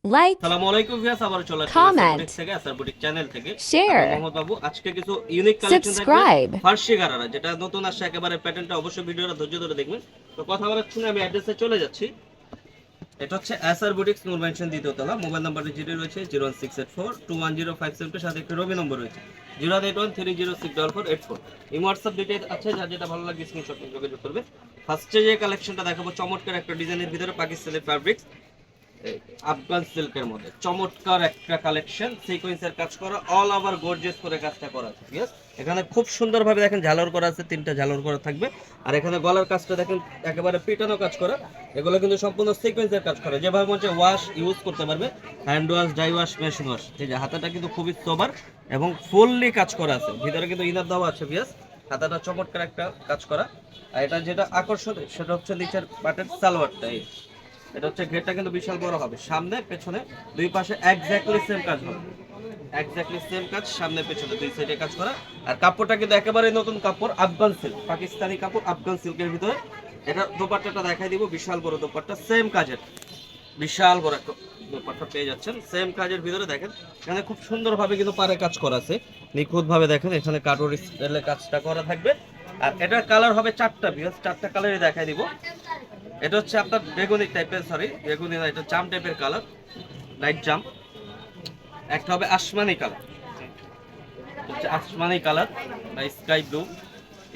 like, আসসালামু আলাইকুম viewers, আবার চলে আসলাম comment, বুটিক থেকে, আসার বুটিক চ্যানেল থেকে। আমি share, মোহাম্মদ বাবু। আজকে কিছু ইউনিক কালেকশন থাকবে subscribe. ফার্সি গারারা, যেটা নতুন আসছে একেবারে প্যাটার্নটা, অবশ্যই ভিডিওটা ধৈর্য ধরে দেখবেন। তো কথা বলার শুনে আমি অ্যাড্রেসে চলে যাচ্ছি। এটা হচ্ছে এসআর বুটিক্স, নূর মেনশন, দ্বিতীয় তলা। মোবাইল নাম্বারটি যেটি রয়েছে 01684210572, সাথে একটি রবি নম্বর রয়েছে 08130648484। এই হোয়াটসঅ্যাপ দুইটাই আছে, যার যেটা ভালো লাগে স্ক্রিনশট নিয়ে যোগাযোগ করবে। ফার্স্টে যে কালেকশনটা দেখাবো, চমৎকার একটা ডিজাইনের ভিতরে পাকিস্তানি ফ্যাব্রিক্স, আফগান সিল্কের মধ্যে চমৎকার একটা কালেকশন, সিকোয়েন্সের কাজ করা, অল ওভার গর্জিয়াস করে কাজটা করা আছে। ঠিক আছে, এখানে খুব সুন্দরভাবে দেখেন ঝালর করা আছে, তিনটা ঝালর করা থাকবে। আর এখানে গলার কাজটা দেখেন একেবারে পিটানো কাজ করা। এগুলো কিন্তু সম্পূর্ণ সিকোয়েন্সের কাজ করা, যেভাবে মনে হচ্ছে ওয়াশ ইউজ করতে পারবে, hand wash, dry wash, machine wash. ঠিক আছে, হাতাটা কিন্তু খুবই সোবার এবং ফুললি কাজ করা আছে, ভিতরে কিন্তু ইনার দেওয়া আছে। বিয়াস, হাতাটা চমৎকার একটা কাজ করা। আর এটা যেটা আকর্ষণ সেটা হচ্ছে নিচের পাটের সালোয়ারটা। এটা হচ্ছে ঘেরটা কিন্তু বিশাল বড় হবে, সামনে পেছনে দুই পাশে এক্স্যাক্টলি সেম কাজ হবে, এক্স্যাক্টলি সেম কাজ, সামনে পেছনে দুই সাইডে কাজ করা। আর কাপড়টা কিন্তু একেবারে নতুন কাপড়, আফগান সিল্ক, পাকিস্তানি কাপড়, আফগান সিল্কের ভিতরে। এটা দোপাট্টাটা দেখাই দিব, বিশাল বড় দোপাট্টা, সেম কাজের, বিশাল বড় একটা দোপাট্টা পেয়ে যাচ্ছেন সেম কাজের ভিতরে। দেখেন এখানে খুব সুন্দরভাবে কিন্তু পারে কাজ করা আছে, নিখুঁত ভাবে দেখেন এখানে কাটওয়ার স্টাইলে কাজটা করা থাকবে। আর এটার কালার হবে চারটা, বিকজ চারটা কালারই দেখাই দিব। এটা হচ্ছে আপনার বেগুনি টাইপের, সরি বেগুনি না, এটা জাম টাইপের কালার, লাইট জাম। একটা হবে আসমানি কালার, হচ্ছে আসমানি কালার বা স্কাই ব্লু,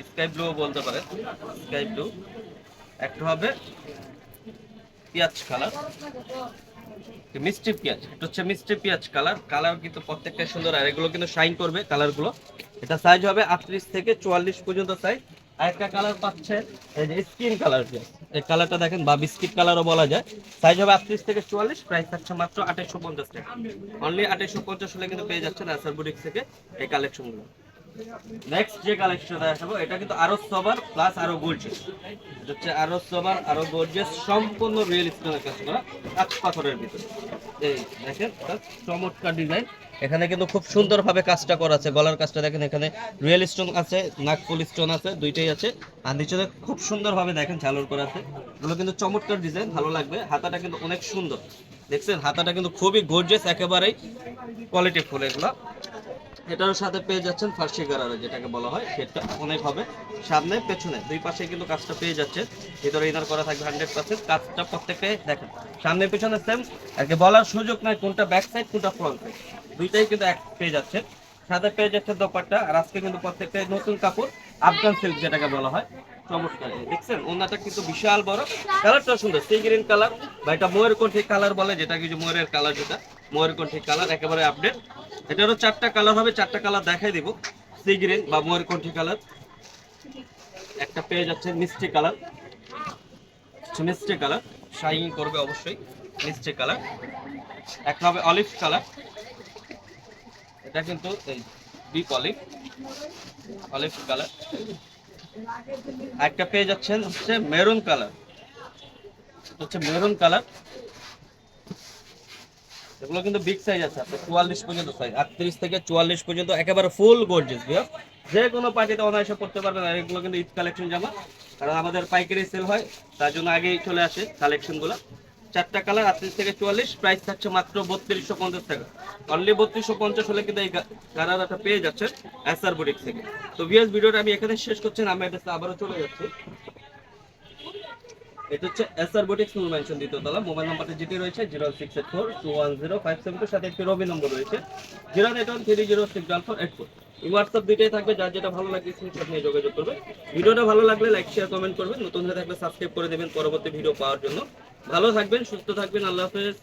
স্কাই ব্লু বলতে পারেন, স্কাই ব্লু। একটা হবে পেঁয়াজ কালার, মিষ্টি পেঁয়াজ, এটা হচ্ছে মিষ্টি পেঁয়াজ কালার। কালার কিন্তু প্রত্যেকটা সুন্দর, আর এগুলো কিন্তু শাইন করবে কালারগুলো। এটা সাইজ হবে 38 থেকে 44 পর্যন্ত সাইজ। আর একটা কালার পাচ্ছেন এই যে স্কিন কালার, এই কালারটা দেখেন, বা বিস্কিট কালারও বলা যায়। সাইজ হবে 38 থেকে 44, প্রাইস থাকছে মাত্র 2850 টাকা। অনলি 2850 হলে কিন্তু পেয়ে যাচ্ছেন আসার বুটিক থেকে এই কালেকশনগুলো। নেক্সট যে কালেকশনটা দেখাবো, এটা কিন্তু আরো সবার প্লাস আরো গর্জিয়াস, হচ্ছে আরো সবার আরো গর্জিয়াস, সম্পূর্ণ রিয়েল স্টোনের কাজ করা, কাঁচ পাথরের ভিতরে। এই দেখেন চমৎকার ডিজাইন, এখানে কিন্তু খুব সুন্দরভাবে কাজটা করা আছে। গলার কাজটা দেখেন, এখানে রিয়েল স্টোন আছে, নাকফুল স্টোন আছে, দুইটাই আছে। আর নিচে খুব সুন্দরভাবে দেখেন ঝালর করা আছে। এগুলো কিন্তু চমৎকার ডিজাইন, ভালো লাগবে। হাতাটা কিন্তু অনেক সুন্দর, দেখছেন হাতাটা কিন্তু খুবই গর্জিয়াস, একেবারেই কোয়ালিটি ফুল এগুলো। এটার সাথে পেয়ে যাচ্ছেন ফার্সি গারারা, যেটাকে বলা হয়, সেটা অনেক হবে। সামনে পেছনে দুই পাশে কিন্তু কাজটা পেয়ে যাচ্ছে, ভিতরে ইনার করা থাকবে 100%। কাজটা প্রত্যেকটাই দেখেন সামনে পেছনে সেম, আর কি বলার সুযোগ নাই কোনটা ব্যাক সাইড কোনটা ফ্রন্ট সাইড, দুইটাই কিন্তু এক পেয়ে যাচ্ছে। সাথে পেয়ে যাচ্ছে দোপাট্টা। আর আজকে কিন্তু প্রত্যেকটাই নতুন কাপড়, আফগান সিল্ক যেটাকে বলা হয়, চমৎকার। দেখছেন ওনাটা কিন্তু বিশাল বড়, কালারটা সুন্দর, সি গ্রিন কালার বা এটা ময়ূরকণ্ঠী কালার বলে, যেটা কিছু ময়ূরের কালার, যেটা ময়ূরকণ্ঠী কালার, একেবারে আপডেট। এটারও চারটা কালার হবে, চারটা কালার দেখাই দিব। সি গ্রিন বা ময়ূরকণ্ঠী কালার, একটা পেয়ে যাচ্ছে মিষ্টি কালার, মিষ্টি কালার শাইনিং করবে অবশ্যই, মিষ্টি কালার। একটা হবে অলিভ কালার, এটা কিন্তু এই ডিপ অলিভ, অলিভ কালার। একটা পেয়ে যাচ্ছেন হচ্ছে মেরুন কালার, হচ্ছে মেরুন কালার। এগুলো কিন্তু বিগ সাইজ আছে, আপনার 44 পর্যন্ত সাইজ, 38 থেকে 44 পর্যন্ত, একেবারে ফুল গর্জিয়াস বিয়ার। যে কোনো পার্টিতে অনায়াসে পড়তে পারবেন। আর এগুলো কিন্তু ঈদ কালেকশন জামা, কারণ আমাদের পাইকারি সেল হয়, তার জন্য আগেই চলে আসে কালেকশনগুলো। চারটা কালার, 38 থেকে 44, প্রাইস থাকছে মাত্র 3250 টাকা। অনলি 3250 হলে কিন্তু এই গারারাটা পেয়ে যাচ্ছেন এসআর বুটিক থেকে। তো ভিউয়ার্স, ভিডিওটা আমি এখানে শেষ করছি, আমি অ্যাড্রেসে আবারও চলে যাচ্ছি। এটা হচ্ছে এসআর বুটিক্স, নূর মেনশন, দ্বিতীয় তলা। মোবাইল নাম্বারটা যেটি রয়েছে 06842105572, সাথে একটি রবি নম্বর রয়েছে 08130648484। এই হোয়াটসঅ্যাপ দুইটাই থাকবে, যার যেটা ভালো লাগে স্ক্রিনশট নিয়ে যোগাযোগ করবে। ভিডিওটা ভালো লাগলে লাইক শেয়ার কমেন্ট করবেন, নতুন হয়ে থাকলে সাবস্ক্রাইব করে দেবেন পরবর্তী ভিডিও পাওয়ার জন্য। ভালো থাকবেন, সুস্থ থাকবেন, আল্লাহ হাফেজ।